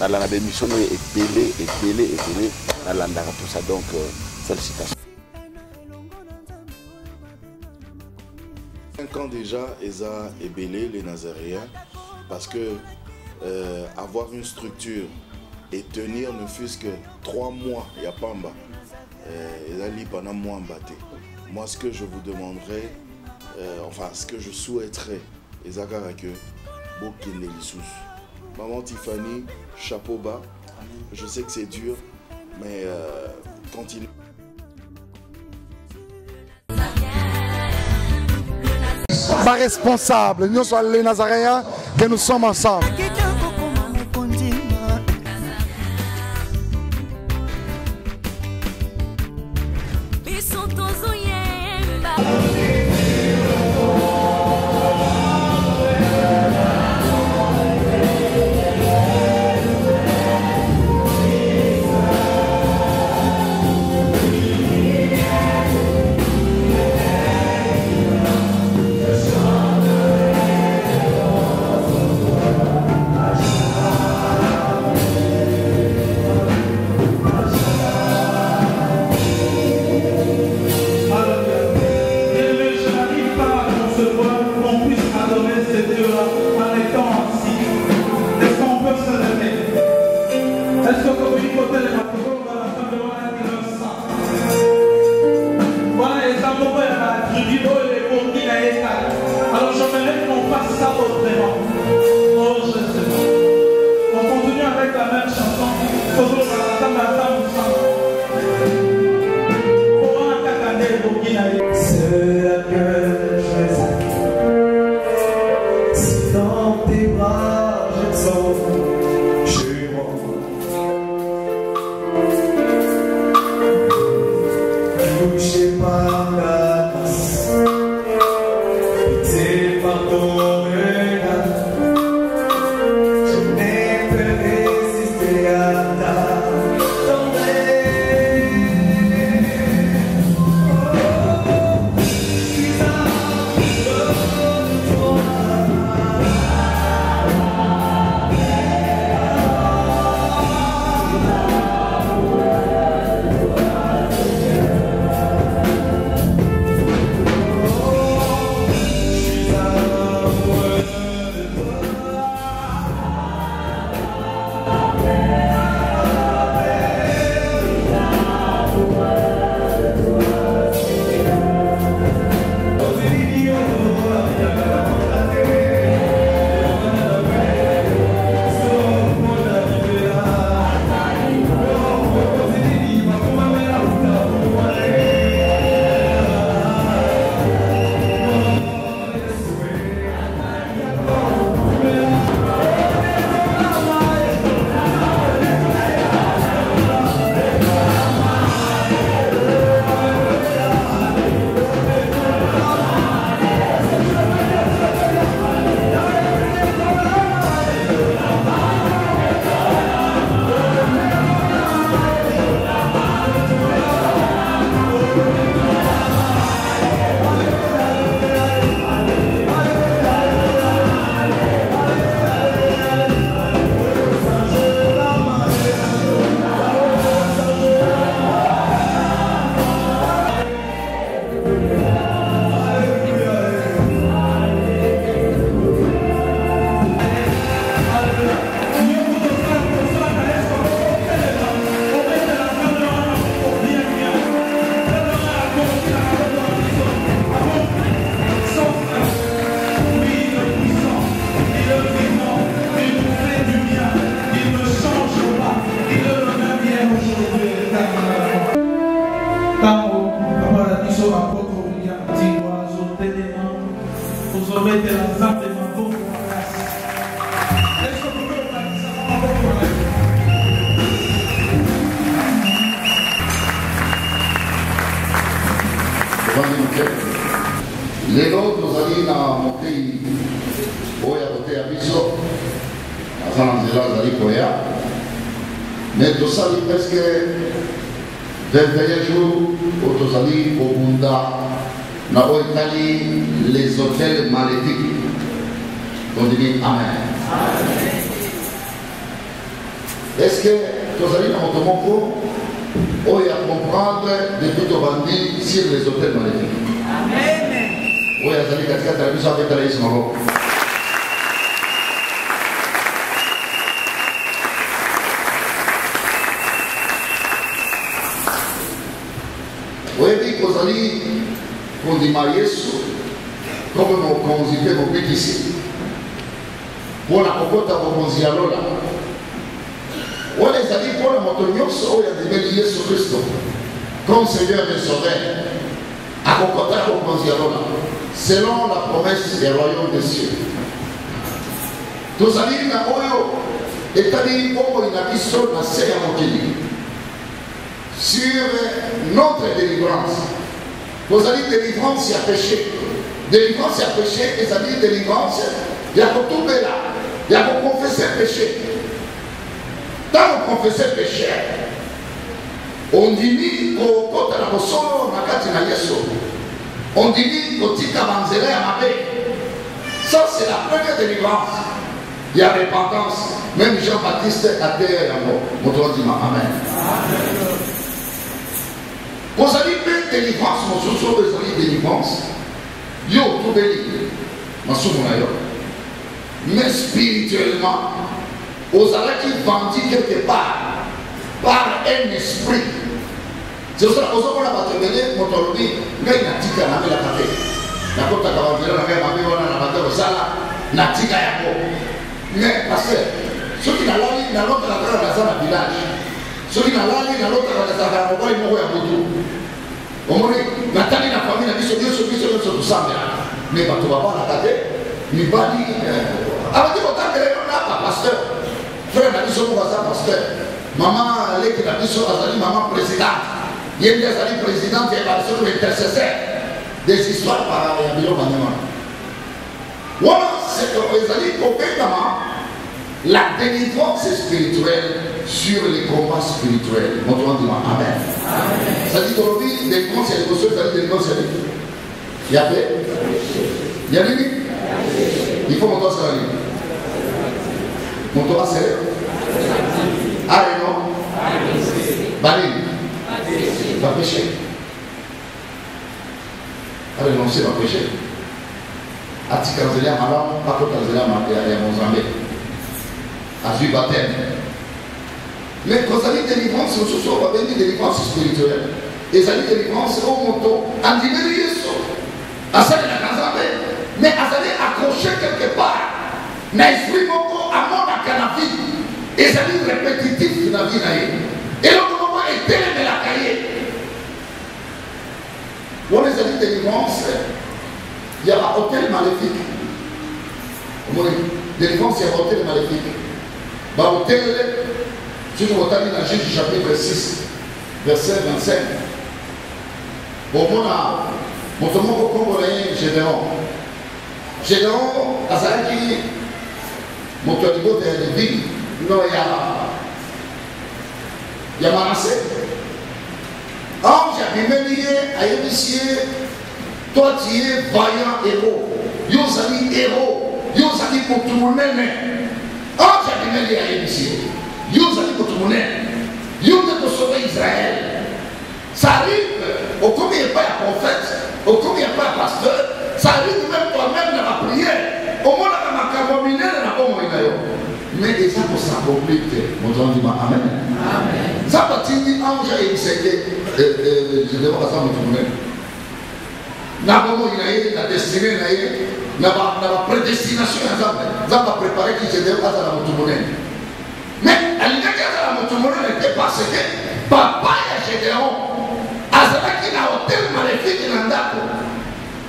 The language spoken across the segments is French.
La démission est belé, pour ça donc félicitations. 5 ans déjà, Eza est belé les Nazaréens parce que avoir une structure et tenir ne fût-ce que 3 mois, il n'y a pas en bas. Eza li pendant moi en bâté. Moi ce que je vous demanderais, enfin ce que je souhaiterais, Eza que Bokele Lissous. Maman Tiffany, chapeau bas. Je sais que c'est dur, mais continue. Pas responsable, nous sommes les Nazaréens, que nous sommes ensemble. Alors j'aimerais qu'on fasse ça autrement. Oh, je sais pas. On continue avec la même chanson. C'est la que je sais. Si dans tes bras je te sauve, chez moi. Touché par la masse. Pardon, je n'ai pas résisté à ta tendresse. Je suis amoureux de toi. Lelo tozali na mokili oyo koteya biso aza na nzela azali koya mais tosali presque 21 jours oyo tozali kobunda na oyo etali les hôtels maléfiques. On dit amen. Est-ce que tozali na moto moko oyo à comprendre depuis tobandi sur les hôtels maléfiques? Amen. Oui, azali katikati na biso abetala yesu maboko. Oyebi kozali kondima yesu comme mokonzi mpe mobikisi mpona kokota bokonzi ya lola wana ezali mpona moto nyonso oyo andimeli yesu kristo comme seigneur et sauveur akokota bokonzi ya lola selon la promesse des royaumes des cieux. Tozali na oyo etali bomoi na biso na se ya mokili sur notre délivrance. Tozali délivrance ya péché. Délivrance ya péché ezali délivrance ya kotubela ya kokonfese péché. Tant kokonfese péché ondimi kokota na bosolo na kati na yesu. On dit kotika banzela ya mabe. Ça c'est la première délivrance. Il y a repentance. Même Jean-Baptiste a terre yango. Moto dit amen. Vous avez fait délivrance, mon soso, vous avez délivrance. Yo, tout béni. Ma soumona yo. Mais spirituellement, vous avez qui vendit quelque part par un esprit. C'est pour ça que vous avez battu mon tolobi, mais il n'a dit qu'à la café. La côte à Cavalier, la même amie, on a battu au sala, n'a dit qu'à Yako. Mais parce que ceux qui n'ont pas l'autre, la dans le village. Ceux qui n'ont pas l'autre, la dans le village. Au moins, la taille de la famille, la vie sur Dieu, tout ça. Mais tu vas pas la tête, mais pas dire. Alors, tu vas t'engager là, pasteur. Frère, la vie sur mon voisin, pasteur. Maman, elle est la vie sur maman présidente. Il y a des présidents qui sont intercesseurs des histoires par la Bible. Voilà, c'est la délivrance spirituelle sur les combats spirituels. Mon Dieu, amen. Ça dit qu'aujourd'hui, les délivrance, il y a des choses, ça dit délivrance, il y a paix. Il y a limite. Il faut monter sur la ligne. Monter à serrer. Allez, non. Baline. Va pécher. Allez, non, c'est va pécher. Atika Zélia Malam, pas contre Zélia Mozambique. Azu baptême. Mais quand ça dit délivrance, on va venir délivrance spirituelle. Et ça dit délivrance au moto, en dimenu Yesu. À ça, il a Kazambe. Mais à ça, il accroché quelque part. Mais esprit moko à mon akanavi. Et ça dit répétitif dans la vie. Et le moment est tellement la cahier. On les a dit délivrance. Il y a un hôtel maléfique. Délivrance, il y a un hôtel maléfique. Hôtel, si vous regardez dans Jésus chapitre 6, verset 25. Bon, mon congolais, Gédéon. Gédéon, Azaki, mon niveau de vie, non, il y a Manassé. Ange a lié à Ébicier. Toi, tu es vaillant héros. Yosali héros. Yosali pour tout le monde. Ange a lié à Ébicier. Yosali pour tout le monde. Yosali pour sauver Israël. Ça arrive, au combien il n'y a pas de prophète, au combien il n'y a pas de pasteur, ça arrive même toi-même dans la prière. Au moins, dans la camomine, dans la bombe. Mais les gens s'accomplissent. Mon Dieu dit amen. Amen. Ça partit dit ange et je vais voir ça, mon Dieu. Na bomo inaye na destinée naye na prédestination ya Nzambe préparé qui se déroule à la mutumone. Mais alingaki à la mutumone était parce que papa ya Gédéon azalaki na hôtel maléfique na ndako.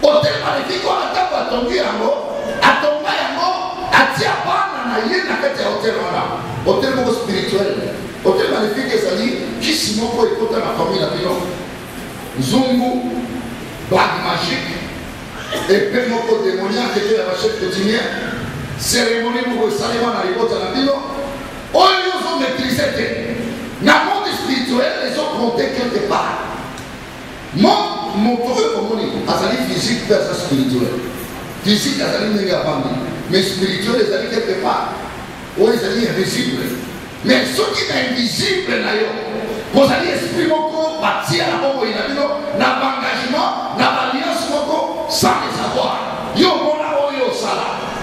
Hôtel maléfique on ndako atongi yango, atonga yango, atia bana na ye na kati ya hôtel wana. Hôtel moko spirituel. Hôtel maléfique ezali kisi moko ekota na famille na bino. Nzungu, blague magique, Et puis, mon démoniaque, qui est la chef coutumière, cérémonie pour le salut dans les bottes à la ville. Oh, ils ont maîtrisé. Dans le monde spirituel, ils ont compté quelque part. Mon prophète, comme on dit, c'est physique versus spirituel. Physique, c'est négatif. Mais spirituel, c'est quelque part. Oui, c'est invisible. Mais ce qui est invisible, vous allez exprimer beaucoup, bâtir la bombe, il a dit non, l'engagement, l'alliance, sans les savoir. Yo, mon amour, yo, ça.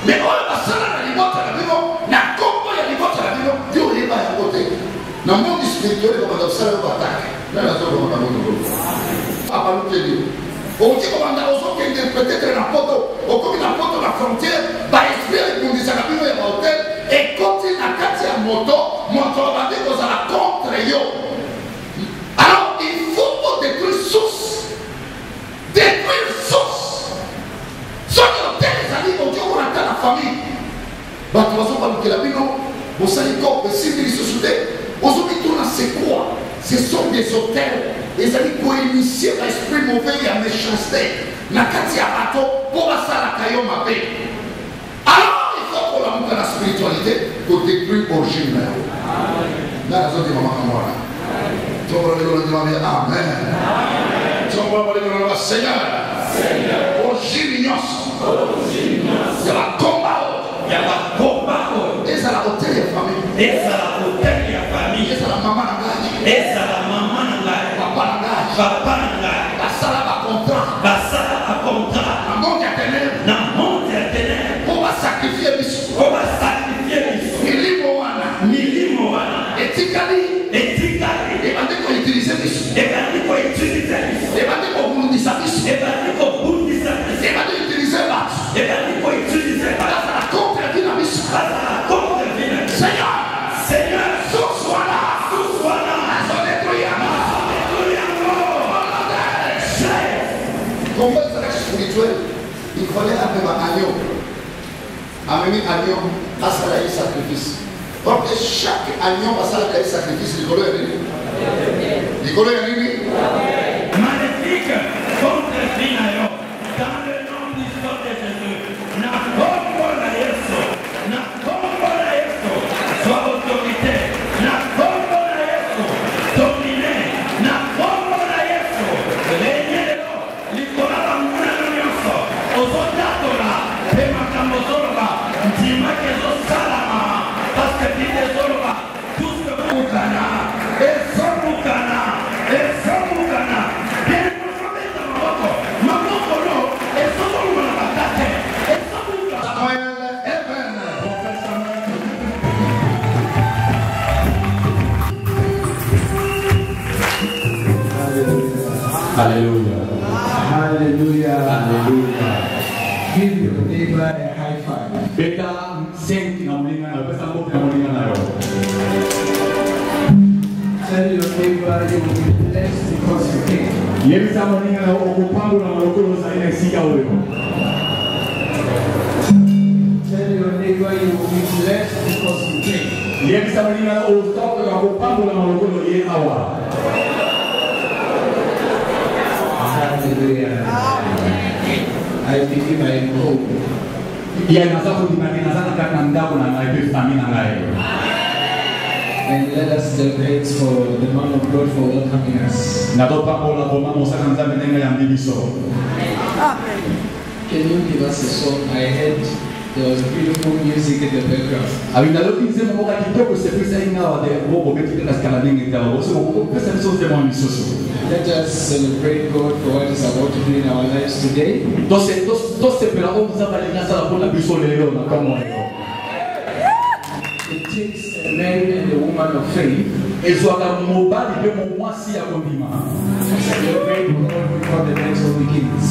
Mais on va ça là, la limote, la limote, la combo, la limote, la limote, yo, il va y côté. Dans le monde spirituel, on va ça, on va attaquer. Là, la zone, on va attaquer. À part le on dit qu'on va peut-être la photo, au cours de la photo de la frontière, va espérer qu'on dise à la vie de l'hôtel et continue à casser la moto, va dire qu'on a contre eux. Alors, il faut détruire source. Détruire source. Ce que l'hôtel les amis, on dit qu'on attend la famille. Bah, tu vas savoir que la vie, non, vous savez quoi, le civil société, aujourd'hui, tout là, c'est quoi? Ce sont des hôtels. Les amis pour initier l'esprit mauvais et la méchanceté. La katia bateau pour ça la caillou ma paix. Alors il faut qu'on la montre la spiritualité pour détruire l'origine. Là, la zone de maman Kamara. Tu vas voir le nom de Amen. Tu vas voir le nom de Seigneur. Origine ignoce. Il y a la combat. Il y a la combat. Et ça la hôtel et la famille. Et ça la hôtel et la famille. Et ça la maman Nangadi. Et ça la maman Nangadi. Papa Nangadi. Papa Nangadi. La salle va contrat. La salle va contrat. La monte à ténèbres. La monte à ténèbres. Pour va sacrifier Bissou. Pour va sacrifier Bissou. Milimo wana. Milimo wana. Et Tikali. Et Tikali. Et va dire qu'on utilise Bissou. Et va dire qu'on utilise Bissou. Et va dire qu'on boundisse Bissou. Et va dire qu'on boundisse Bissou. Et va dire utiliser Bissou. Et va dire qu'on utilise Bissou. Là, ça la contre la Bissou. Là, ça la contre la Bissou. Seigneur. Seigneur. Sois là. Sois là. Sois détruit. Combat spirituel, il fallait appeler un agneau. Amener un agneau à faire un sacrifice. Donc chaque agneau va faire un sacrifice. L'icolo est venu. L'icolo est venu. Magnifique contre Finayo. Dans le nom du Seigneur de Jésus. Na combo la Yesu. Na combo la Yesu. Sois autorité. Na combo la Yesu. Dominer. Na combo la Yesu. Régner. Hallelujah. Hallelujah. Hallelujah. Give your neighbor a high five. Beta sing na mulinga na besa mboka na mulinga na yo. Tell your neighbor you will be blessed because you came. Yebisa mulinga na okupangu na malokolo sa ina sika wewe. Tell your neighbor you will be blessed because you came. Yebisa mulinga na okupangu na malokolo ye awa. Hallelujah. I believe I am hope. And let us celebrate for the man of God for welcoming us. Can you give us a song? I heard there was beautiful music in the background. Let us celebrate God for what is about to do in our lives today. It takes a man and a woman of faith to celebrate God before the next one begins.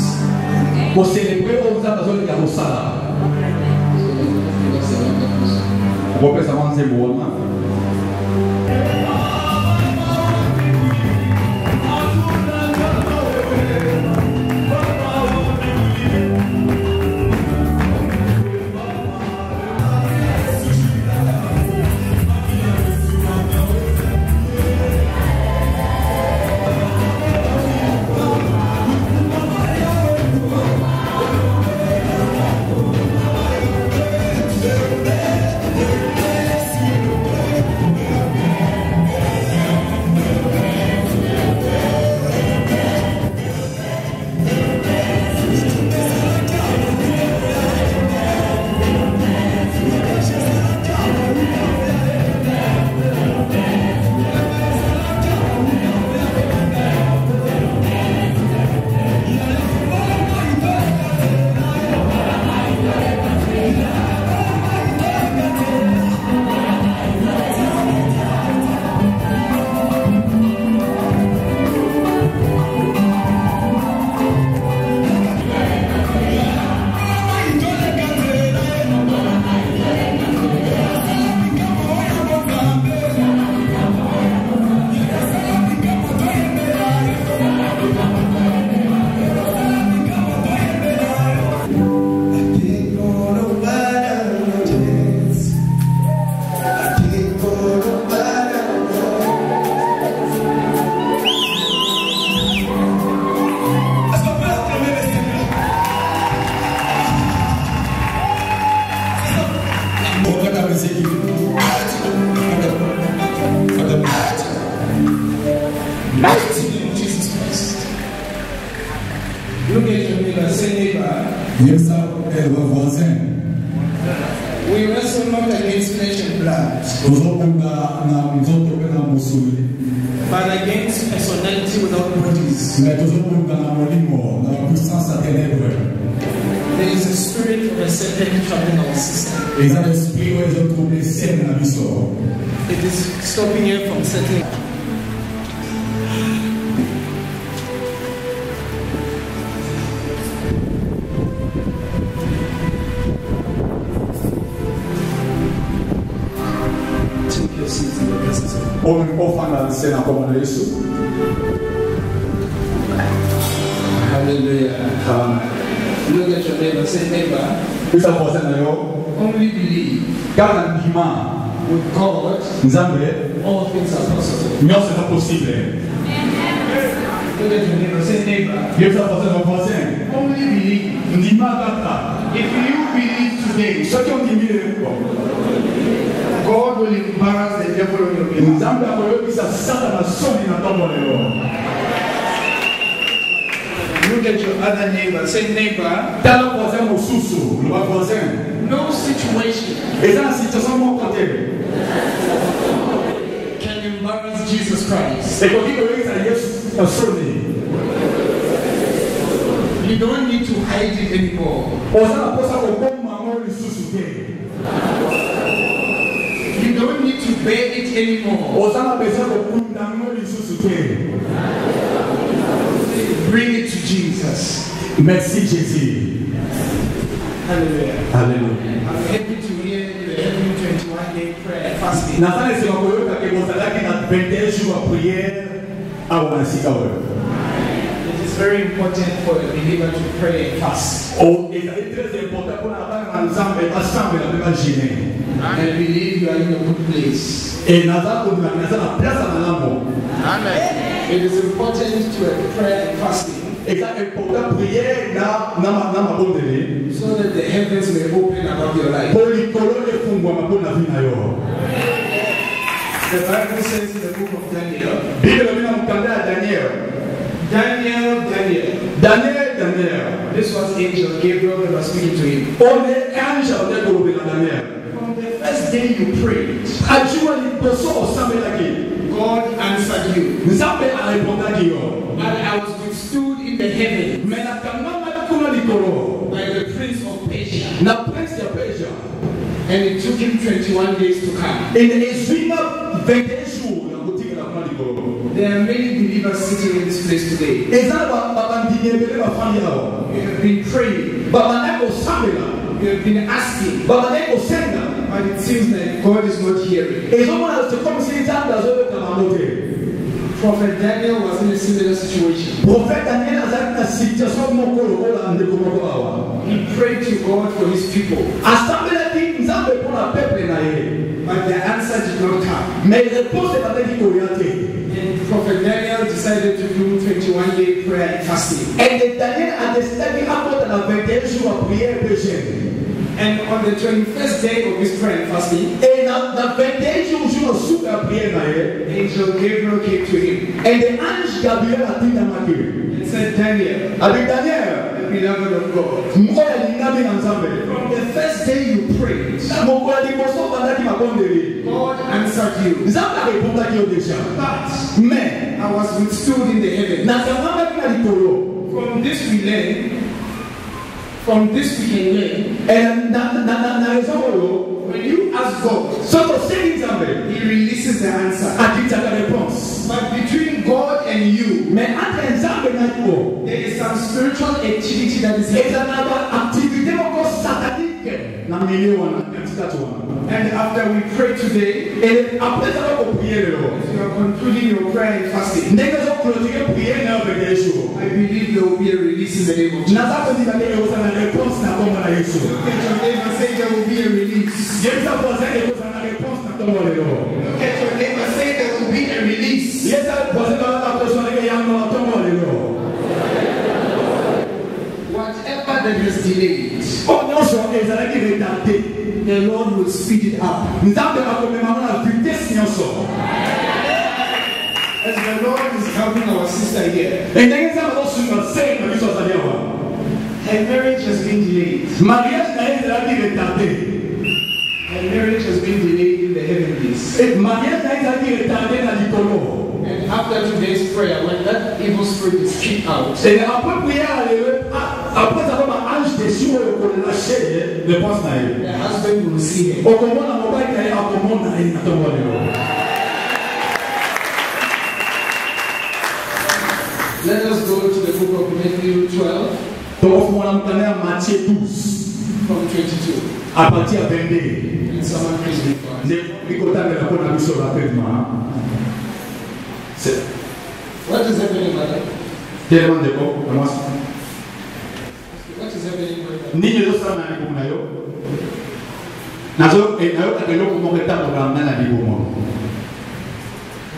Look at your neighbor, say neighbor. We wrestle not against flesh and blood, but against personality without bodies. There is a spirit of a serpent troubling our system. It is stopping you from settling. Hallelujah. Look at your neighbor, say neighbor. Only believe with God all things are possible. Look at your neighbor, say neighbor. Only believe. If you believe today, God will embarrass the devil on your behalf. Look at your other neighbor. Say neighbor. No situation can embarrass Jesus Christ. You don't need to hide it anymore. You don't need to bear it anymore. Bring it to Jesus. Merci Jésus. Hallelujah. Hallelujah. I'm happy to hear the having 21-day prayer and fasting. It is very important for a believer to pray and fast. I believe you are in a good place. Amen. It is important to have prayer and fasting so that the heavens may open above your life. The Bible says in the book of Daniel. This was Angel Gabriel that was speaking to him. From the first day you prayed, God answered you. And I was withstood in the heavens by the prince of Persia. And it took him 21 days to come. There are many believers sitting in this place today. You have been praying. You have been asking. But it seems like God is not hearing. Prophet Daniel was in a similar situation. He prayed to God for his people. But the answer did not come. And Prophet Daniel decided to do 21-day prayer and fasting. And on the 21st day of his prayer and fasting, Angel Gabriel came to him and said, Daniel, the beloved of God, from the first day you prayed, God answered you. But I was withstood in the heavens. From this we can learn. When you ask God, He releases the answer. But between God and you, there is some spiritual activity that is happening. And after we pray today, you are concluding your prayer and fasting, I believe there will be a release in the name of Jesus. Look at your neighbor, say there will be a release. Look at your neighbor, say there will be a release. Whatever that is delayed, the Lord will speed it up. As the Lord is helping our sister here, Her marriage has been delayed. Mariage n'a été retardé. Her marriage has been delayed in the heavenlies. Et mariage n'a été retardé dans l'icône. And after today's prayer, when that evil spirit is kicked out, Et après prière, après avoir un ange dessus, on lâché le poste na elle. the husband will see her. Au comment la mobile na elle, au comment na elle, na tombe le. Let us go to the book of Matthew 12 Donc on a montré Matthieu 12 from 22. à partir de 22. And someone please read for us. Ne écoutez la bonne sur rapidement. What is happening, brother? Tellement de bon, moi. What is happening, brother? Ni le ça na ni na yo. Nazo e na yo ka lo ko mo ta mo na na ni mo.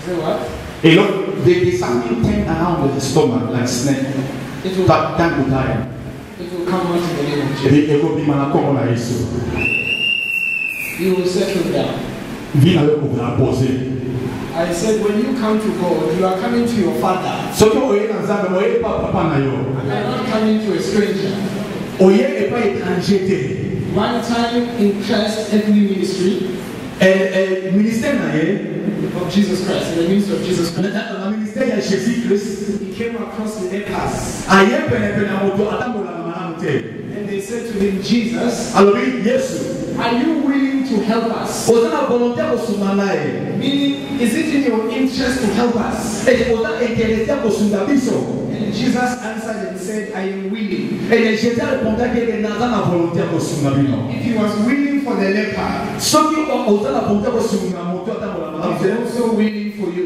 Say what? Et look, there's something turn around with the stomach like snake. It will Time to time. come out in the name of Jesus. Et il faut bien la comme na Yesu. You will settle down. Vina le pour la poser. I said, when you come to God, you are coming to your Father. Ce que vous voyez dans ça, vous voyez pas papa na yo. You are not coming to a stranger. Oye est pas étranger. One time in Christ's earthly ministry Et ministère na ye. of Jesus Christ, in the ministry of Jesus Christ, Le ministère de Jésus-Christ. he came across the lepers. Aye pene moto atambo la mama mute. And they said to him, Jesus, Alors oui, Yesu. are you willing to help us? Ozana volontaire kusumana e. Meaning, is it in your interest to help us? Et ozana intéressé kusunda biso. And Jesus answered and said, I am willing. Et Jésus répondait que nazana volontaire kusunda bino. If he was willing for the leper, Soki ozana volontaire kusunda moto atambo la mama he's mute. also willing for you.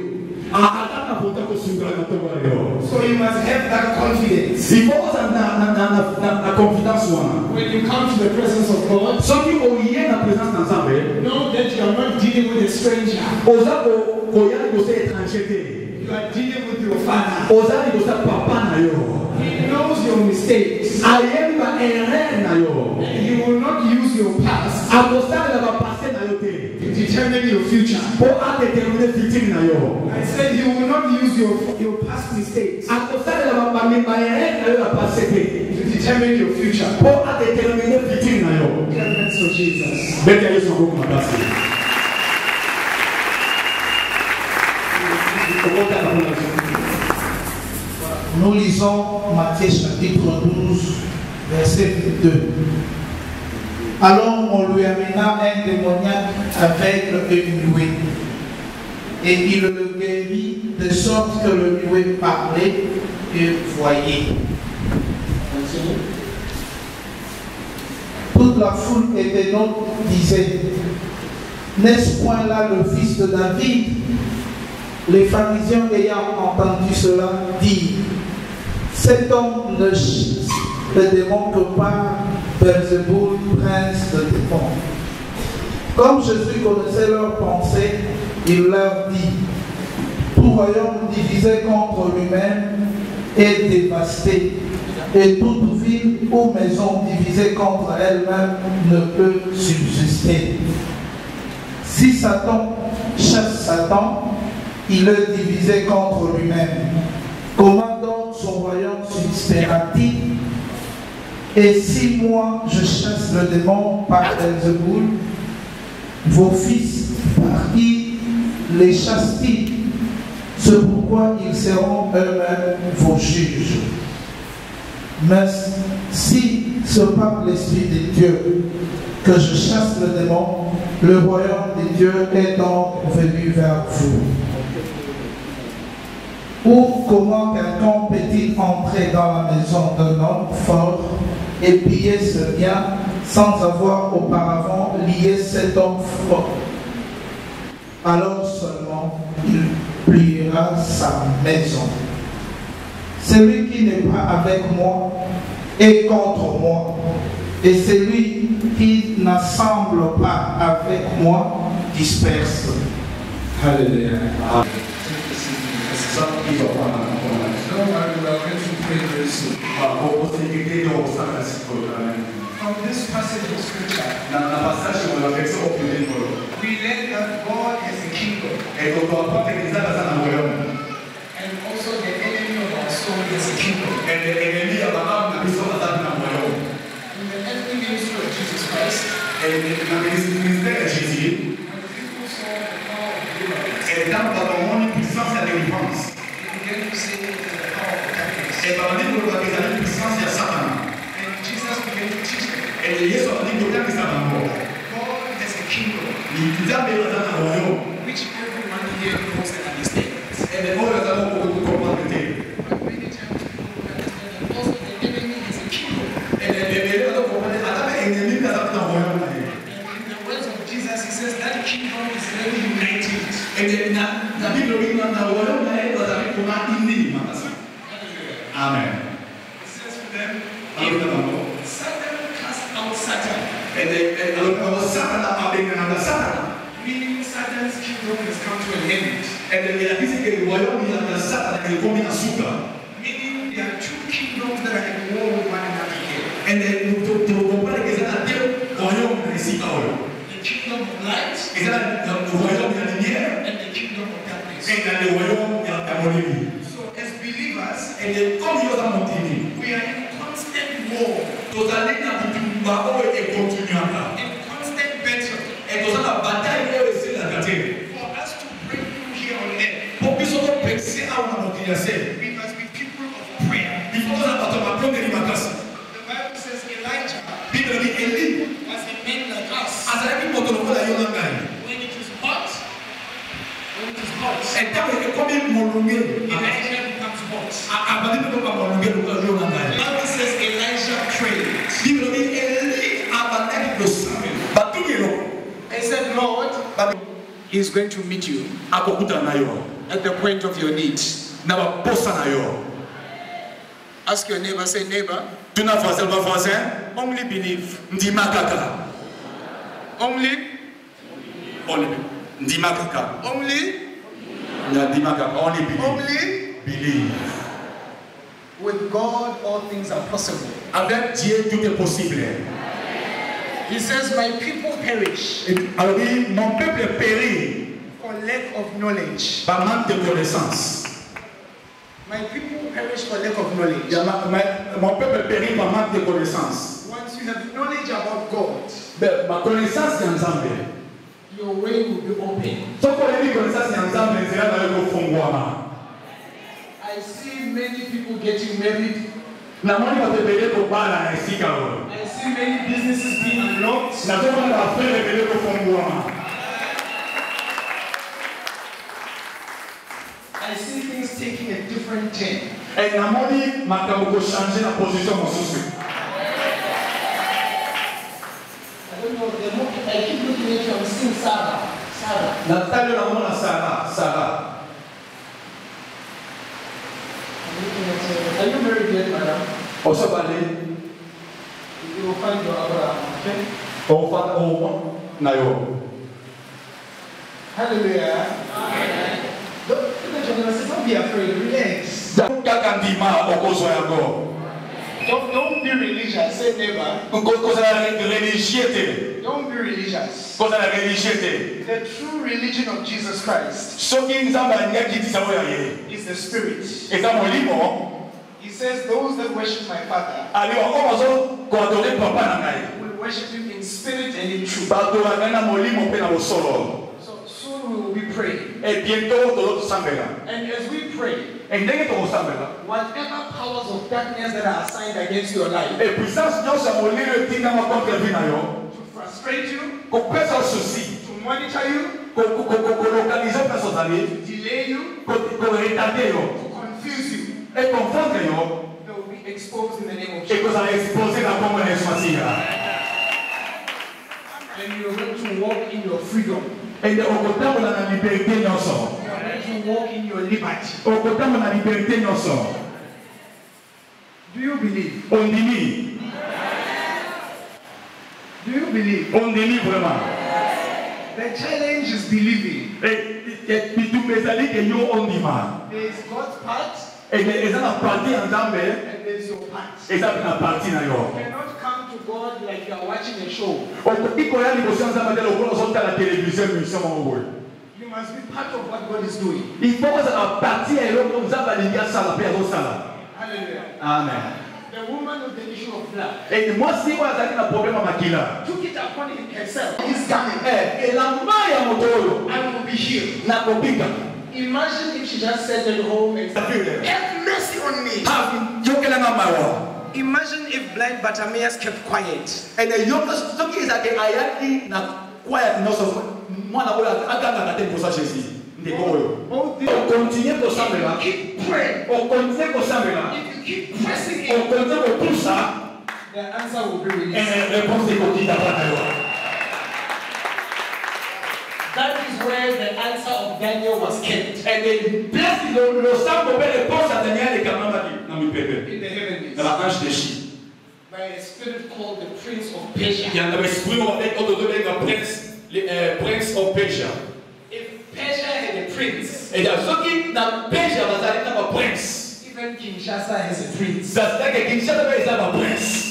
Atana volontaire kusunda na tomba leo. So you must have that confidence. Si vous na confiance wana. When you come to the presence of God, Soki oye na présence d'ensemble. know that you are not dealing with a stranger. Oza koya kose étranger te. You are dealing with your Father. Oza kosa papa na yo. He knows your mistakes. Ayemba erreur na yo. And he will not use your past Akosala ba passé na yo te. to determine your future. Po a déterminer futur na yo. I said he will not use your past mistakes Akosala ba mimba erreur na yo la passé te. to determine your future. Po a déterminer futur na yo. Give thanks for Jesus. Bete Yesu ngoko mabasi. Nous lisons Matthieu chapitre 12, verset 2. Alors on lui amena un démoniaque aveugle et muet, et il le guérit de sorte que le muet parlait et voyait. Toute la foule étonnante disait, n'est-ce point là le fils de David? Les pharisiens ayant entendu cela dirent, cet homme ne démon que par Belzéboul, prince de démons. Comme Jésus connaissait leurs pensées, il leur dit, tout royaume divisé contre lui-même est dévasté, et toute ville ou maison divisée contre elle-même ne peut subsister. Si Satan chasse Satan, il est divisé contre lui-même. Comment donc son royaume subsistera-t-il? Et si moi je chasse le démon par Belzéboul, vos fils par qui les chassent-ils? C'est pourquoi ils seront eux-mêmes vos juges. Mais si c'est par l'Esprit de Dieu que je chasse le démon, le royaume de Dieu est donc venu vers vous. Ou comment quelqu'un peut-il entrer dans la maison d'un homme fort et piller ce bien sans avoir auparavant lié cet homme fort? Alors seulement il pliera sa maison. Celui qui n'est pas avec moi est contre moi, et celui qui n'assemble pas avec moi disperse. Alléluia. So we are going to pray very soon. From this passage of scripture, we learn that God is a kingdom, and also the enemy of our soul is a kingdom. earthly ministry of Jesus Christ, et dans le ministère de Jésus, people saw the power of deliverance. et dans le monde, puissance et délivrance. They began to say it was the power of darkness. Et par la puissance de Satan. And Jesus began to teach them. Et Jésus a dit que tant que ça va mort, God has a kingdom il a mis dans un royaume. which everyone here knows and understands. Et les gens ont beaucoup de comprendre. But many times people don't understand that also the enemy has a kingdom. Et les gens ont compris que l'ennemi est dans un royaume. And in the words of Jesus, he says that kingdom is very united. Et la Bible dit dans un royaume, il y a un comment uni. Amen. It says for them, Amen. Satan cast out Satan. Et alors, Satan a parlé de Satan. Meaning Satan's kingdom has come to an end. Et la Bible dit que le royaume de Satan est comme une soupe. Meaning there are two kingdoms that are at war with one another here. Et tu comprends que c'est un deux royaumes ici. The kingdom of light Et là, le royaume de la lumière and the kingdom of darkness. et dans le royaume de la molémie. So as believers, Et comme il y a un montini, we are in constant war, tu as dit que tu vas et continuer à in constant battle et tu as la bataille et aussi la bataille. for us to break through here on earth. Pour que nous puissions à une motivation, We must be people of prayer. il faut que nous apportions de l'image. The Bible says Elijah Bible dit Élie, was a man like us. à ce qui montre le la yonanga. When it is hot, Et tant que comme il molungue, Elijah becomes hot. à partir de quand molungue le yonanga. The Bible says Elijah prayed. Bible dit Élie a battu le sang. Battu le long. I said, Lord, He's going to meet you Akokuta na yo. at the point of your need. Na ba posa na yo. Ask your neighbor, say, neighbor, Tu n'as pas seulement voisin, only believe. ndima kaka. Only, Ndima kaka. only, Ndima kaka. Only believe. only. Believe. With God, all things are possible. Avec Dieu, tout est possible. He says, my people perish Alors dit, mon peuple périt for lack of knowledge. par manque de connaissance. My people perish for lack of knowledge. Mon peuple périt par manque de connaissance. Once you have knowledge about God, Ma connaissance est ensemble. your way will be open. Ce qu'on a dit connaissance est ensemble, c'est là dans le fond. I see many people getting married. Na moni va te payer pour parler à ici quand I see many businesses being unlocked. na zoma na faire le payer pour fond. I see things taking a different turn. Et na moni makambo ko changer la position mosusu. I don't know, I keep looking at you, I'm seeing Sarah. Sarah. Na tali na mona Sarah. I'm looking at her. Are you married yet, madam? Oso bale. You will find your Abraham, okay? O fa o na yo. Hallelujah. Amen. Don't be afraid, relax. Kaka ndima okozo yango. Don't be religious, say neighbor. Koza la religieuté. Don't be religious. Koza la religieuté. The true religion of Jesus Christ Soki nzamba nyakitisa oya ye. is the Spirit. Eza molimo. He says, those that worship my Father Ali okozo ko adore papa na ngai. will worship him in spirit and in truth. Bato na molimo pe na bosolo. So soon we will be praying. Et bientôt tolo tusambela. And as we pray, Et ndenge to kusambela. whatever powers of darkness that are assigned against your life Et puissance nyonso ya molimo etinga ma contre vie na yo. to frustrate you, Kopesa souci. to monitor you, Kolokalize pesa zali. to delay you, Retarder yo. to confuse you, Et confondre yo. they will be exposed in the name of Et Jesus. kozala exposé na kombo na Yesu Masiya. And you're going to walk in your freedom. Et okotambola na liberté nyonso. You're going to walk in your liberty. Okotambola na liberté nyonso. Do you believe? Ondimi. Do you believe? Ondimi vraiment. The challenge is believing. Et bitumba ezali ke yo ondima. There is God's part Et eza na parti ya Nzambe, and there is your part. eza pe na parti na yo. You cannot come to God like you are watching a show. Okoki koya liboso ya Nzambe te lokola ozotala télévision émission moko boye. You must be part of what God is doing. Il faut kozala parti ya eloko Nzambe alingi asala pe azosala. Hallelujah. Amen. The woman who with the issue of blood. Et moi, si moi, j'ai un problème à Makila. Took it upon himself. He's coming. Et la main à mon toyo. I will be here. Na kopika. Imagine if she just sat at home and said, have mercy on me. Imagine if blind Bartimaeus kept quiet. And the youngest talking is that ayaki na quiet no so mwana oyo akanga na tempo sa Jésus. Ndeko oyo. Continue ko sambela. Keep praying. On continue ko sambela. If you keep pressing On it, continue ko poussa. the answer will be released. Et réponse est kokita pa. That is where the answer of Daniel was kept. And the place le sambo be réponse à Daniel et kamamba na mi pepe. In the heavens. Dans la hanche de Chi. By a spirit called the Prince of Persia. Il y a un esprit avec le prince of Persia. If Persia had a prince, Et dans ce qui dans Persia va aller dans un prince. even Kinshasa has a prince. Ça c'est que Kinshasa va être un prince.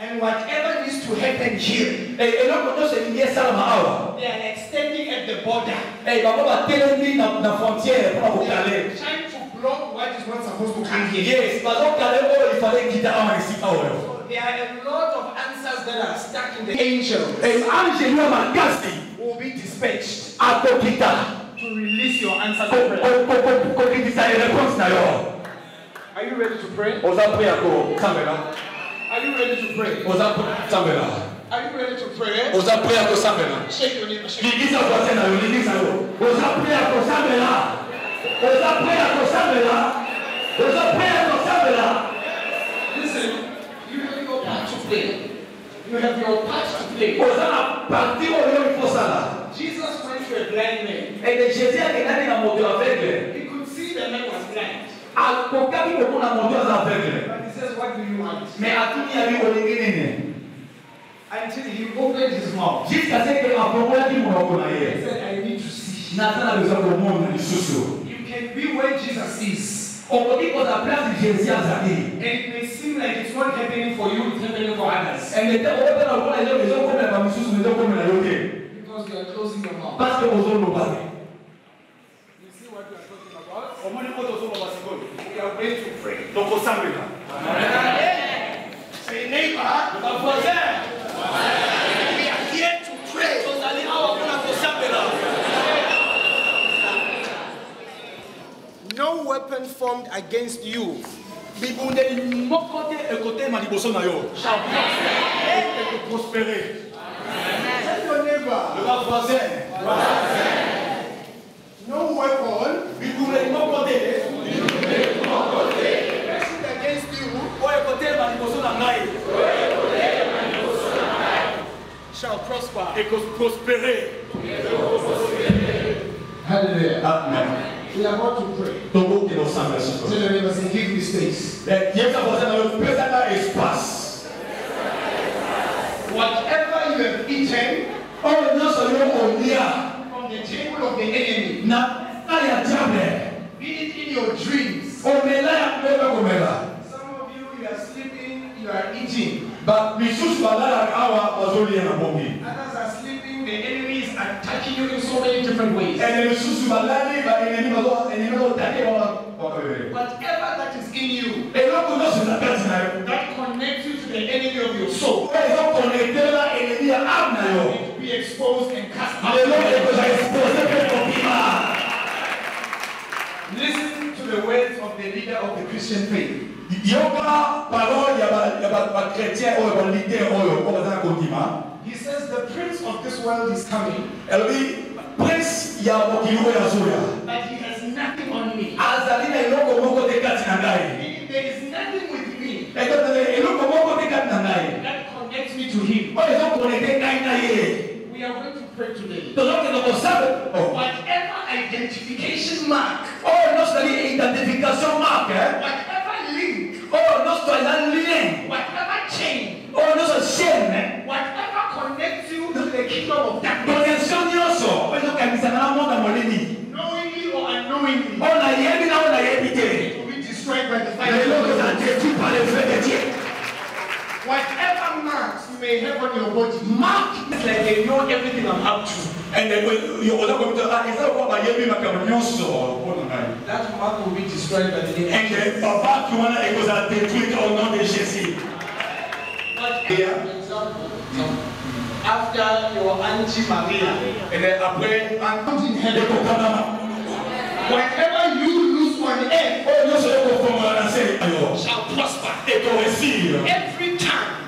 And whatever needs to happen here, Et là quand on se dit ça là they are extending at the border. et va pas télé dans la frontière pour They are aller. trying to block what is not supposed to come here. Yes, parce que il fallait quitter un ici à So there are a lot of answers that are stuck in the angel. Et ange lui m'a cassé Will be dispatched à Kokita. to release your answer to prayer. Kokita est réponse d'ailleurs. Are you ready to pray? On a pris à quoi? Sambela. Are you ready to pray? On a Sambela. Are you ready to pray? On a pris à quoi Sambela? Shake your neighbor. Shake. L'église a voisin dans l'église à l'eau. On a pris à quoi Sambela? On a pris à quoi Sambela? On a pris à quoi Sambela? Listen, you have your part to play. You have your part to play. On a parti au lieu il faut ça là. Jesus went to a blind man. Et de Jésus a gagné la moto aveugle. He could see the man was blind. À Kokabi beaucoup la moto aveugle. But he says, what do you want? Mais à tout il y a eu au lieu Until he opened his mouth. jusqu'à ce que la parole dit mon connaît. He said, I need to see. Nathan a besoin de monde du sous. You can be where Jesus is. On peut dire qu'on a place de Jésus à Zaki. And it may seem like it's not happening for you, it's happening for others. Elle était au fait dans les gens comme la famille sous maison comme la yoté. Because you are closing your mouth. Parce que aux autres nous parlent. You see what we are talking about? Au moins les autres sont pas si bonnes. We are going to pray. Donc on s'en là. Say neighbor, our voisin. We are here to pray. Vous allez avoir pour s'en là. No weapon formed against you Bibunde mon côté et côté ma liboso na yo. shall prosper. Et prospérer. Tell your neighbor, Le voisin. no weapon Bibunde mon côté. fashioned against you Au côté ma liboso na ngai. shall prosper. Et prospérer. Hallelujah. Amen. We are about to pray. Donc nous sommes là. Tell your neighbor, say, give me space. Dieu t'a posé dans le présent espace. Whatever you have eaten Oh, nous sommes au lia. from the table of the enemy, Na aya diable. be it in your dreams. O mela ya mbele komela. Some of you are sleeping, you are eating. Ba misusu balala awa bazolia na bongi. Others are sleeping, the enemy is attacking you in so many different ways. Ene misusu balali ba enemi bazo take ba bakabele. Whatever that is in you Eloko no se tapasi na yo. that connects you to the enemy of your soul, Ezo connecter la enemi ya âme na yo. to be exposed and cast out. Lelo eko za expose pe kopima. Listen to the words of the leader of the Christian faith. Yoka parole ya ba chrétien oyo ba leader oyo ko bazana kontima. He says the prince of this world is coming, Elobi prince ya mokili ya zoya. but he has nothing on me. Azali na eloko moko te kati na ngai. Meaning there is nothing with me Eloko moko te kati na ngai. that connects me to him. Oyo ezo connecte ngai na ye. We are going to pray today. Tozokende kosala. Whatever identification mark, Oyo nyonso ezali identification marque. whatever link, Oyo nyonso eza lien. whatever chain, Oyo nyonso chaîne. whatever connects you to the kingdom of darkness, Connexion nyonso oyo ezokamisana na monde ya molili. knowingly or unknowingly, Oyo nayebi na oyo nayebi te. will be destroyed by the fire of Eloko God. eza détruit par le feu de Dieu. Whatever marks you may have on your body, Mark. it's like they know everything I'm up to. oza komita eza kwa bayebi makambo nyonso mpona ngai. That mark will be destroyed by the name of Jesus. Babaki wana ekozala détruite au nom de Jésus. After your Auntie Maria, and then après, comes in heaven. Whenever you lose one egg, shall prosper. Every time.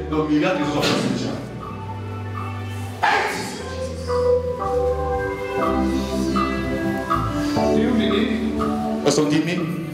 Donc, il y a des organisations. 70 000.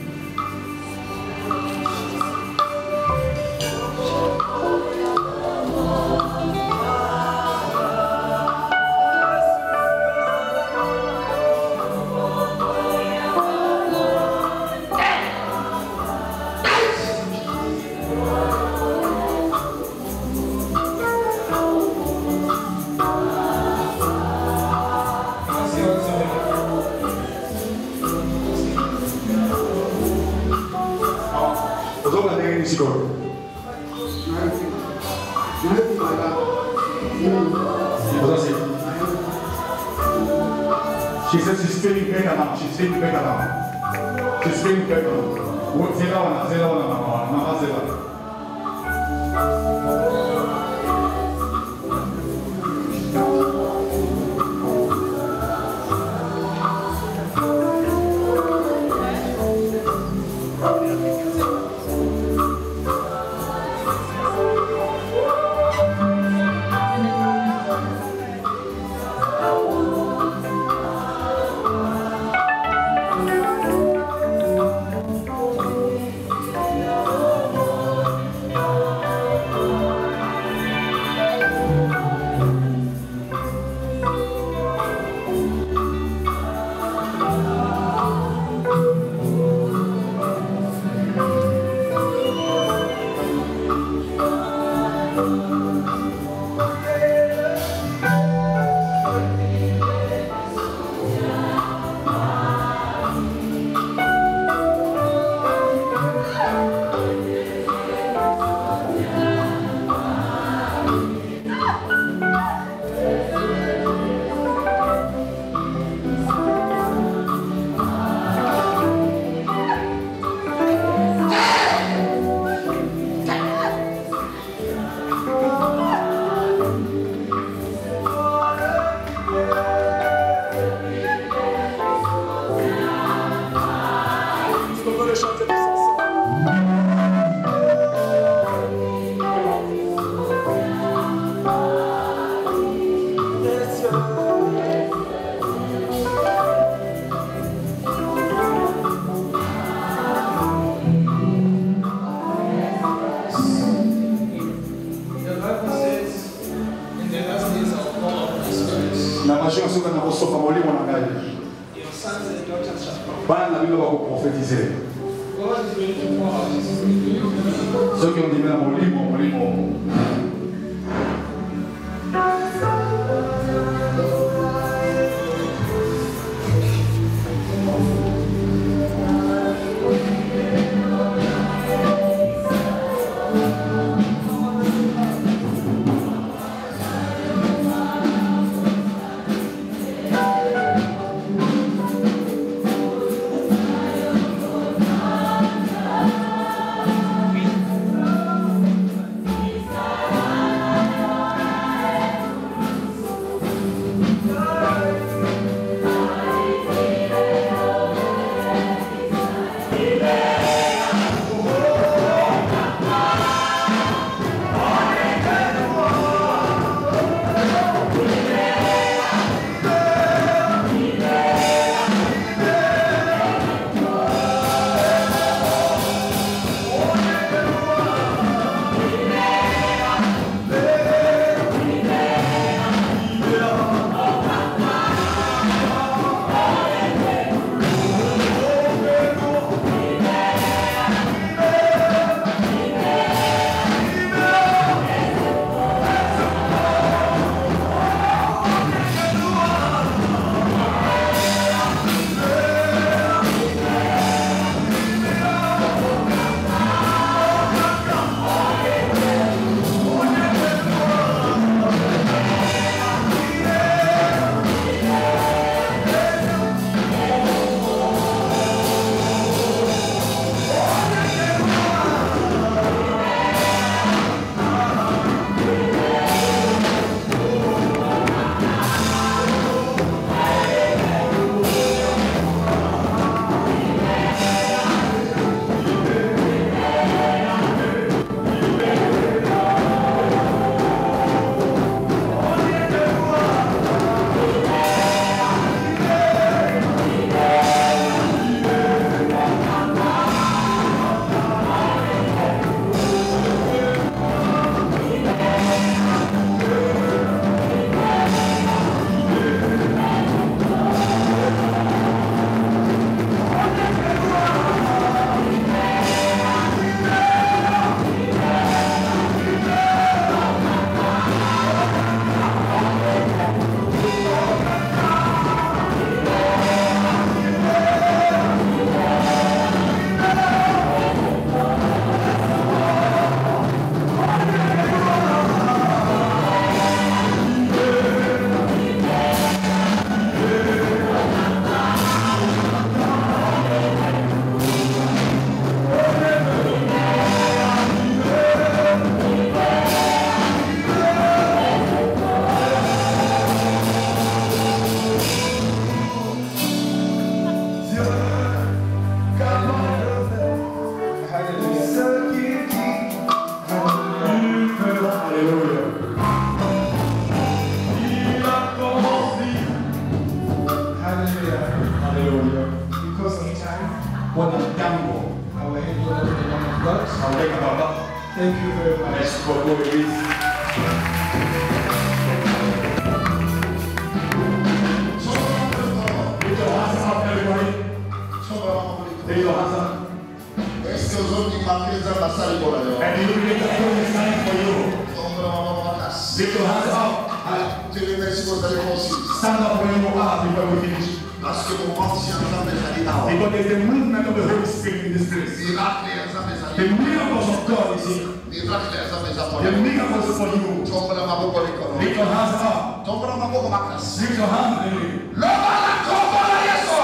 She says she's feeling better now. She's feeling better now. She's feeling better now. Zela wana, Zela. Ceux qui ont dit mon livre. Bwana Tango. Our hand over to the man of God. Aweka baba. Thank you very much. Merci beaucoup, Église. Put your hands up, everybody. Put your hands up. Est-ce que vous avez marqué ça dans la salle de l'heure? And you begin to put this sign for you. Lift your hands up. Je les remercie pour votre réponse. Stand up where you are before we finish. Parce que mon ancien temps des années d'avant. Because there's the movement of the Holy Spirit in this place. Miracle et ensemble des The années. miracles of God is here. Miracle et ensemble des The apôtres. miracles for you. Tombe dans ma boca l'école. Lift your hands up. Tombe dans ma boca ma classe. Lift your hands up. Lova la copa la yeso.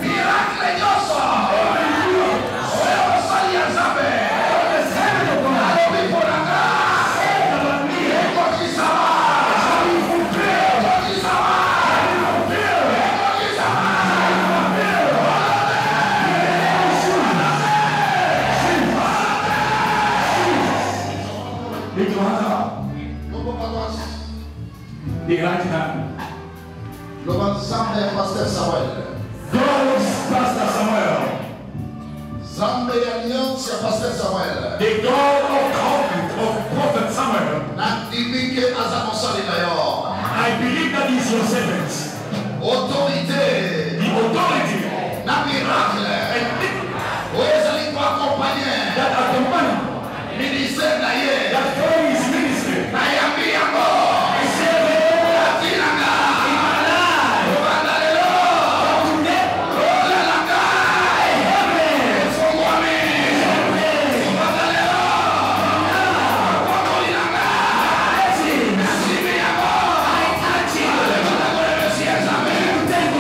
Miracle et yoso. Oyo sali ensemble. Alobi poranga. Eko kisama. Eko kisama. Lift your hands up. The right hand. Lova Zambe Pasteur Samuel. God's Pastor Samuel. Zambe Alliance Pasteur Samuel. The God of covenant of Prophet Samuel. Nandibike azamosali nayo. I believe that is your servant. Autorité. The authority Na miracle. Ozali ko accompagner. that accompanies Ministère na ye. that follow his ministry. Na yambi yango. I say, Atinanga. in my life, Obanda lelo. today, Olelanga. Fungwami. Obanda lelo. Wakolilanga. Nasimi yango. I touch it. Alebanda kole mesi ezame. Thank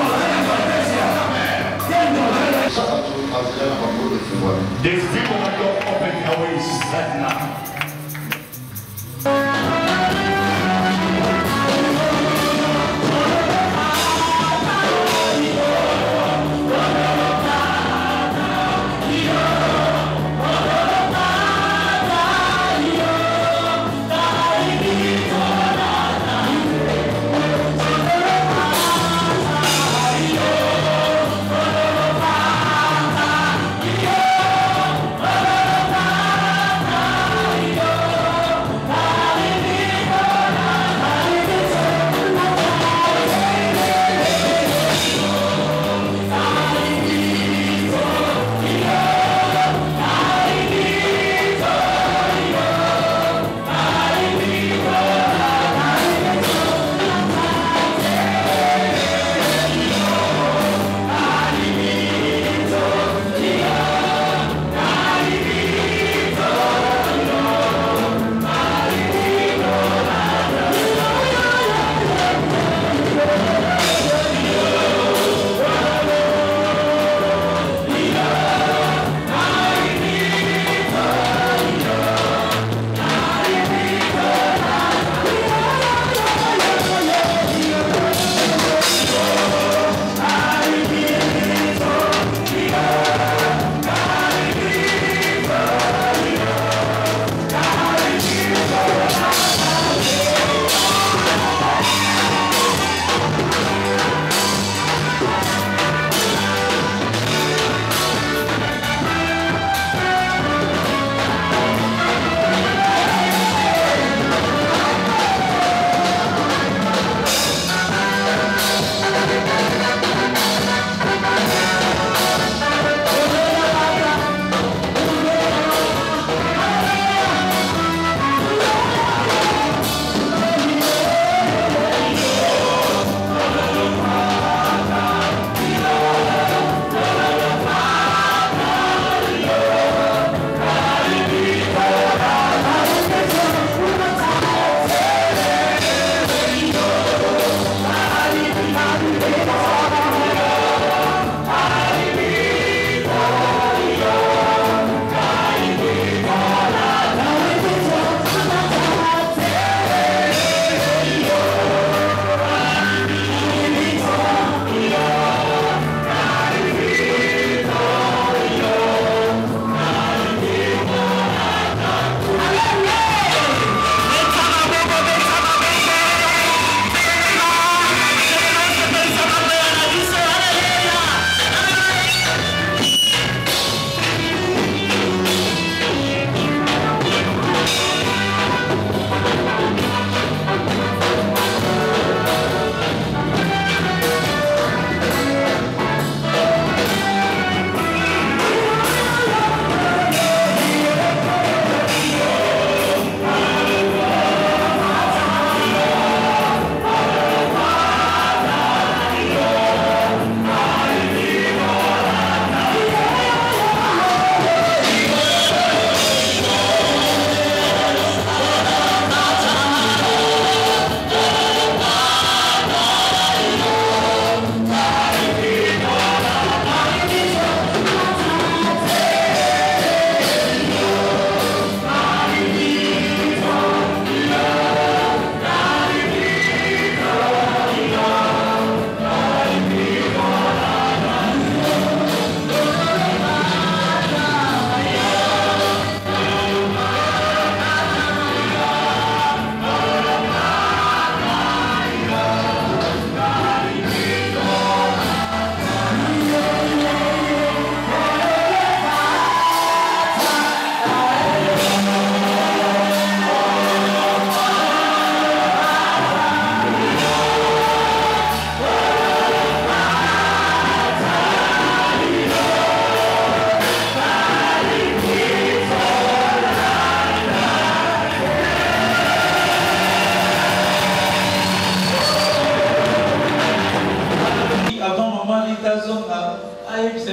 On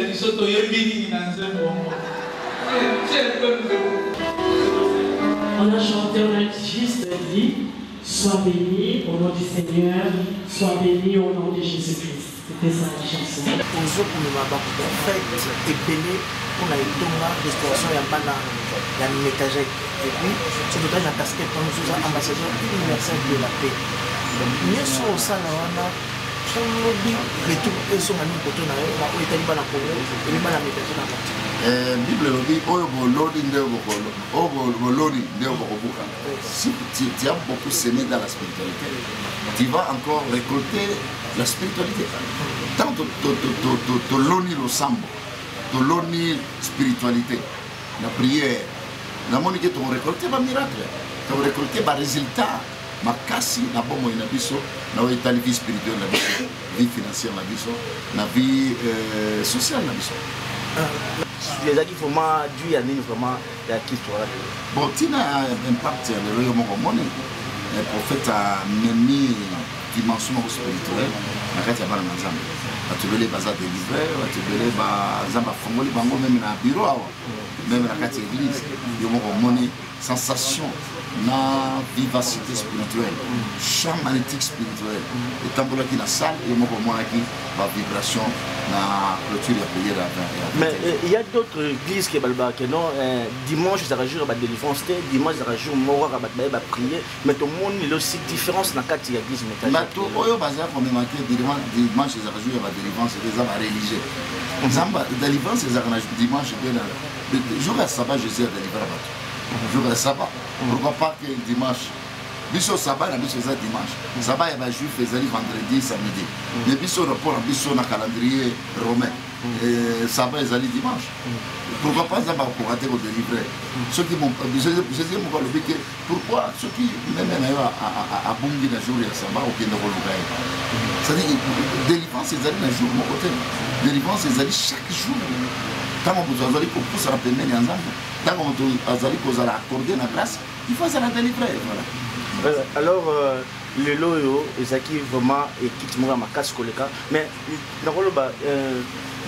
a chanté, on a juste dit, sois béni au nom du Seigneur, sois béni au nom de Jésus-Christ. C'était ça la chanson. ozokomema baprophète ebele mpona etonga restauration ya bana ya métagèque et puis tototali na casquette wana ozoza ambassadeur universel de la paix nyonso osala wana olobi retour esonga nini koto na yo na oyo etali bana kongo ebi bana métagèque na parti bible elobi oyo boloni nde boloni nde bokobuka. Si tu as beaucoup semé dans la spiritualité, tu vas encore récolter la spiritualité. Tant que l'oni le sambo, l'oni spiritualité, la prière, la monnaie que tu as récolté va miracle, tu as récolté va résultat, ma casse, na bon moyen biso, na la vie spirituelle la biso, vie financière la biso, la vie sociale la biso. Les acquis vraiment dû à nous vraiment la histoire. Bon, tu as un impact le royaume monnaie. Le prophète a mis dimension spirituelle. La carte a mal ensemble. Tu veux les bazar délivrés, tu veux les bazar fongoli bango même na bureau, même la carte église. Il y a monnaie sensation, na vivacité spirituelle, champ magnétique spirituel. Et tant que la salle, il y a monnaie qui va vibration na clôture et prière. Mais il y a d'autres églises qui non dimanche ça rajoute la délivrance, dimanche ça rajoute mort à prier, mais tout le monde il y a aussi différence dans quatre églises métagèques. Mais tout le bazar comme marqué dimanche ça rajoute la délivrance et des hommes religieux. Zamba délivrance c'est dimanche le jour de sabbat Jésus a délivré le jour de sabbat. Pourquoi pas que dimanche biso sabbat na biso ça dimanche. Sabbat ya juif ezali vendredi samedi. Mais biso rapport à biso na calendrier romain. Sabbat ezali dimanche. Pourquoi pas ça va rater au délivré. Ceux qui m'ont Jésus m'a dit que pourquoi ceux qui même à bongi na jour ya sabbat au kende koluka. C'est-à-dire délivrance ezali na jour mon côté. Délivrance ezali chaque jour. Tant que vous allez pour pousser la peine en ensemble. Tant que vous allez pour accorder la grâce, il faut ça la délivrer. Voilà. Alors, le loyo, Ezaki vraiment et quitte moi ma casse collecta, mais dans le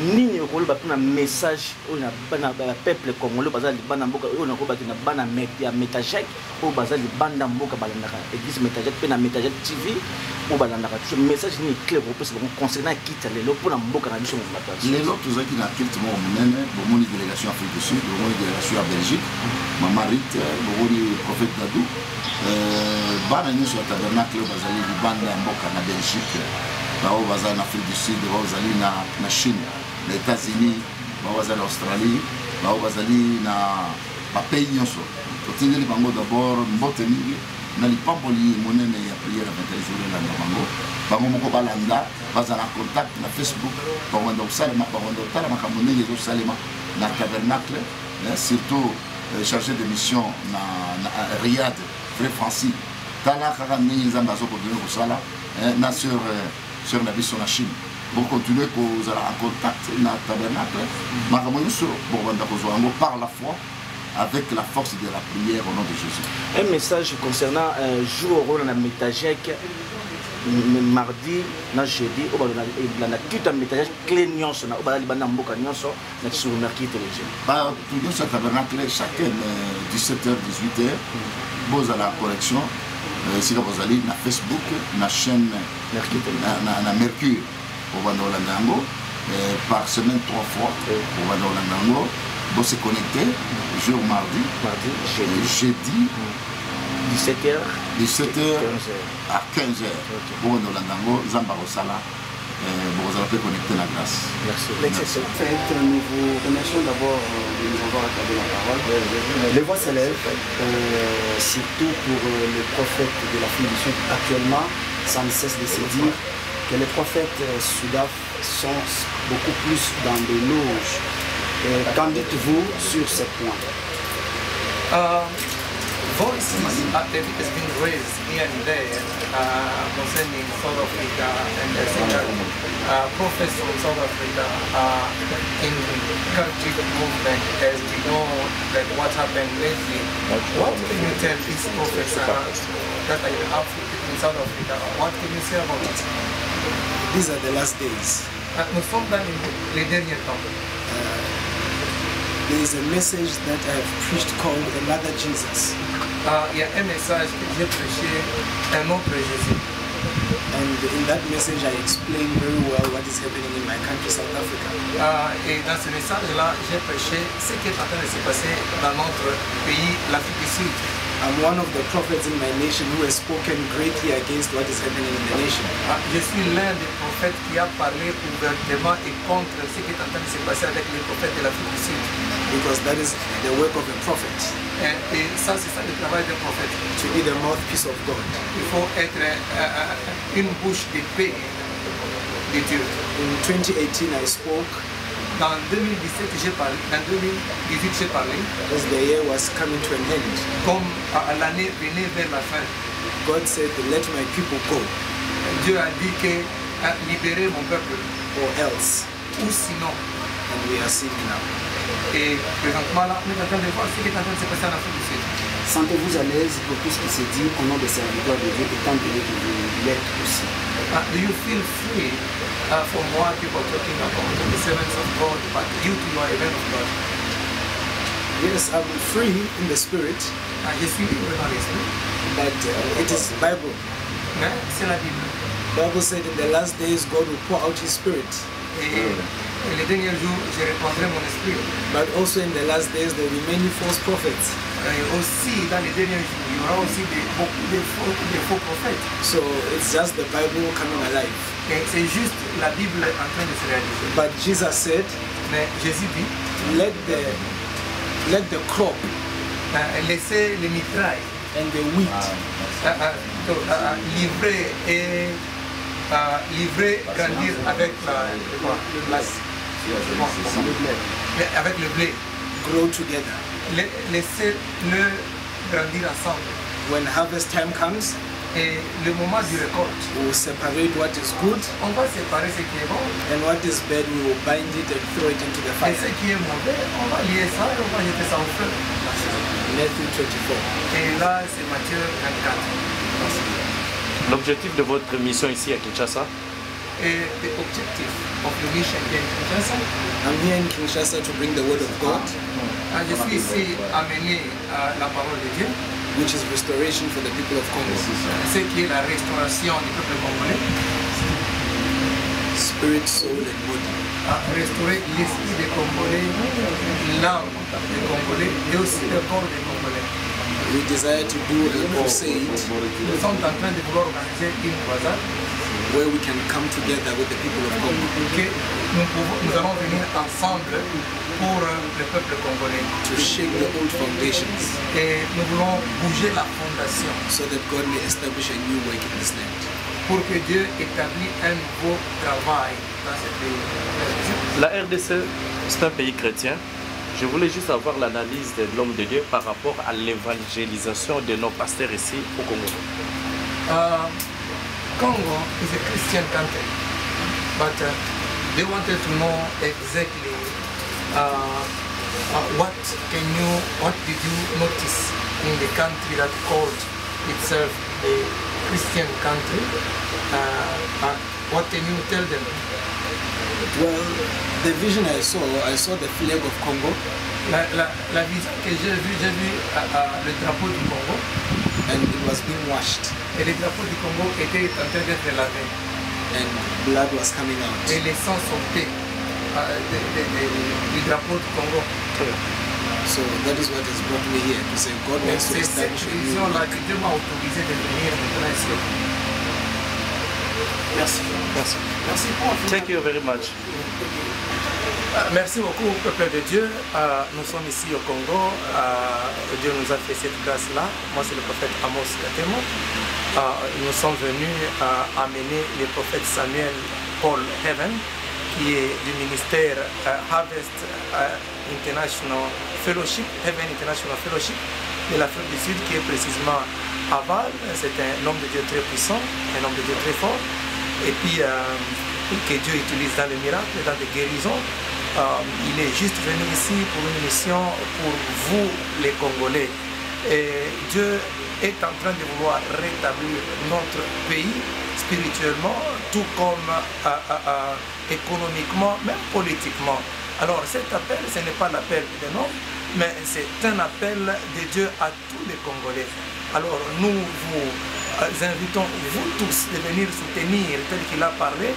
nini okoloba pour un message au na peuple congolais bazali bana mboka o na ko ba na bana métagèque au bazali banda mboka balandaka église métagèque pe na métagèque TV au balandaka ce message ni clair pour parce que concernant quitte lelo pour na mboka na biso mata lelo tozaki na quitte mo munene bomoni délégation Afrique du Sud bomoni délégation à Belgique mama Rite bomoni prophète Dadou bana nyuso ya tabernacle bazali banda mboka na Belgique bao bazali na Afrique du Sud bao bazali na Chine les États-Unis, l'Australie, les pays nyonso. Totindeli bango d'abord mbote mingi na lipamboli monene ya prière à 21 jours na bango. Bango moko balanda, bazala contact na Facebook, bango salema, bango tala makambo ndenge zo salema na tabernacle, surtout chargé de mission na Riyad, Frère Francis. Tala kaka ndenge nzamba zo continuer kosala na sur la mission na Chine. Pour continuer en contact dans le tabernacle, par la foi, avec la force de la prière au nom de Jésus. Un message concernant jour au rôle de métagèque, mardi, jeudi, on a tout un métagèque clé nyonso, on a libana mboka nyonso, on a sur le mercredi télévision. Tout le tabernacle, chacun 17h, 18h, vous à la correction. Si vous allez na Facebook, na chaîne, na Mercure. Au Bandolandango, par semaine 3 fois au Bandolandango, vous se connecter jour mardi, jeudi, 17h à 15h. Au Bandolandango, Zamba Rosala, vous allez connecter la grâce. Merci. Nous vous remercions d'abord de nous avoir accordé la parole. Les voix s'élèvent, surtout pour le prophète de la fin du Sud actuellement, ça ne cesse de se dire que les prophètes Soudaf sont beaucoup plus dans des loges. Qu'en dites-vous sur ce point? Voices has been raised here and there concerning South Africa and prophets from South Africa in Celtic movement, as we know like what happened lately. What can you tell these prophets that are in South Africa? What can you say about it? These are the last days. Nous sommes dans les derniers temps. There is a message that I have preached called Another Jesus. Il y a un message que j'ai prêché, un autre Jésus. And in that message, I explain very well what is happening in my country, South Africa. Et dans ce message-là, j'ai prêché ce qui est en train de se passer dans notre pays, l'Afrique du Sud. I'm one of the prophets in my nation who has spoken greatly against what is happening in the nation. Je suis l'un des prophètes qui a parlé ouvertement et contre ce qui est en train de se passer avec les prophètes de l'Afrique du Sud. Because that is the work of a prophet. Et ça, c'est ça le travail d'un prophète. To be the mouthpiece of God. Il faut être une bouche de paix de Dieu. In 2018, I spoke. Dans 2017, j'ai parlé. Dans 2018, j'ai parlé. As the year was coming to an end. Comme l'année venait vers la fin. God said, "Let my people go." Dieu a dit que libérer mon peuple. Or else. Ou sinon. And we are seeing now. Et présentement là, on est en train de voir ce qui est en train de se passer en Afrique du Sud. Sentez-vous à l'aise pour tout ce qui se dit au nom des serviteurs de Dieu, étant donné que vous l'êtes aussi. Do you feel free from what people are talking about the servants of God, but you are a man of God? Yes, I'm free in the spirit. Je suis libre dans l'esprit. But it is the Bible. Mais c'est la Bible. The Bible said in the last days God will pour out His Spirit. Et les derniers jours, je répandrai mon esprit. But also in the last days there will be many false prophets. Et aussi dans les derniers jours, il y aura aussi beaucoup de faux prophètes. So it's just the Bible coming alive. Et c'est juste la Bible en train de se réaliser. But Jesus said, mais Jésus dit, let the crop, laissez les mitrailles and the wheat, livrer, grandir avec avec le blé. Grow together. Laissez-le grandir ensemble. When harvest time comes, et le moment du récolte, we will separate what is good, on va séparer ce qui est bon, and what is bad we will bind it and throw it into the fire. Et ce qui est mauvais, on va lier ça et on va jeter ça au feu. Matthew 24. Et là, c'est Matthieu 24. L'objectif de votre mission ici à Kinshasa? Et l'objectif of the mission in Kinshasa? I'm here in Kinshasa to bring the word of God. Je suis ici amener la parole de Dieu. Which is restoration for the people of Congo. Ce qui est la restauration du peuple congolais. Spirit, soul and body. Restaurer l'esprit des Congolais, l'âme des Congolais et aussi le corps des Congolais. We desire to do a crusade. Nous sommes en train de vouloir organiser une croisade where we can come together with the people of Congo. Nous allons venir ensemble pour le peuple congolais. To shake the old foundations. Et nous voulons bouger la fondation. So that God may establish a new work in this land. Pour que Dieu établisse un nouveau travail dans ce pays. La RDC, c'est un pays chrétien. Je voulais juste avoir l'analyse de l'homme de Dieu par rapport à l'évangélisation de nos pasteurs ici au Congo. Congo is a Christian country, but they wanted to know exactly what did you notice in the country that called itself a Christian country? What can you tell them? Well, the vision I saw the flag of Congo. La vision que j'ai vue le drapeau du Congo. And it was being washed. Et le drapeau du Congo était en train d'être lavé. And blood was coming out. Et les sangs sortaient du drapeau du Congo. So that is what has brought me here to say God wants to establish a new work. Dieu m'a autorisé de venir maintenant ici. Merci. Merci. Merci pour. Thank you very much. Merci beaucoup au peuple de Dieu. Nous sommes ici au Congo. Dieu nous a fait cette grâce-là. Moi, c'est le prophète Amos Katemo. Nous sommes venus amener le prophète Samuel Paul Heaven, qui est du ministère Harvest International Fellowship, Heaven International Fellowship de l'Afrique du Sud, qui est précisément à Val. C'est un homme de Dieu très puissant, un homme de Dieu très fort. Et puis, que Dieu utilise dans les miracles, dans des guérisons. Il est juste venu ici pour une mission pour vous, les Congolais. Et Dieu est en train de vouloir rétablir notre pays spirituellement, tout comme économiquement, même politiquement. Alors cet appel, ce n'est pas l'appel d'un homme, mais c'est un appel de Dieu à tous les Congolais. Alors nous vous invitons, vous tous, de venir soutenir tel qu'il a parlé,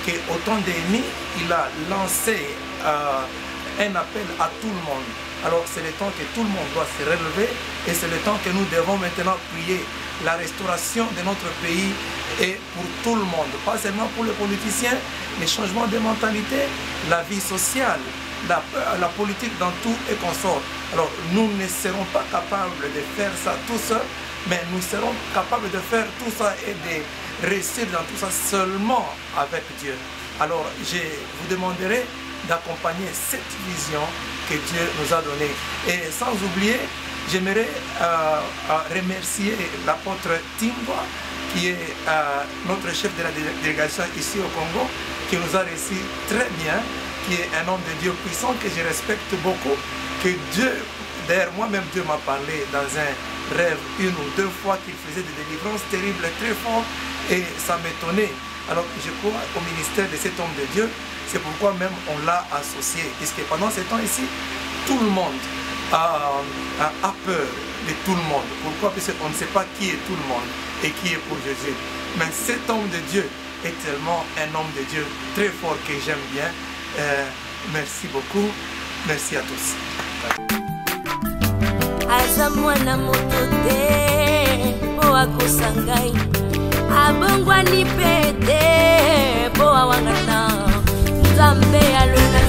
qu'au temps d'Émile, il a lancé un appel à tout le monde. Alors c'est le temps que tout le monde doit se relever et c'est le temps que nous devons maintenant prier la restauration de notre pays et pour tout le monde, pas seulement pour les politiciens, les changements de mentalité, la vie sociale, la politique dans tout et consort. Alors nous ne serons pas capables de faire ça tout seul, mais nous serons capables de faire tout ça et de réussir dans tout ça seulement avec Dieu. Alors je vous demanderai d'accompagner cette vision que Dieu nous a donnée. Et sans oublier, j'aimerais remercier l'apôtre Tingwa, qui est notre chef de la délégation ici au Congo, qui nous a reçu très bien, qui est un homme de Dieu puissant que je respecte beaucoup, que Dieu, d'ailleurs moi-même Dieu m'a parlé dans un rêve 1 ou 2 fois qu'il faisait des délivrances terribles, très fortes, et ça m'étonnait. Alors je crois au ministère de cet homme de Dieu, c'est pourquoi même on l'a associé, puisque pendant ce temps ici, tout le monde a peur de tout le monde. Pourquoi? Parce qu'on ne sait pas qui est tout le monde et qui est pour Jésus. Mais cet homme de Dieu est tellement un homme de Dieu très fort que j'aime bien. Merci beaucoup. Merci à tous. Azamwana motote po akosangai abongwani pete po awangata Nzambe alona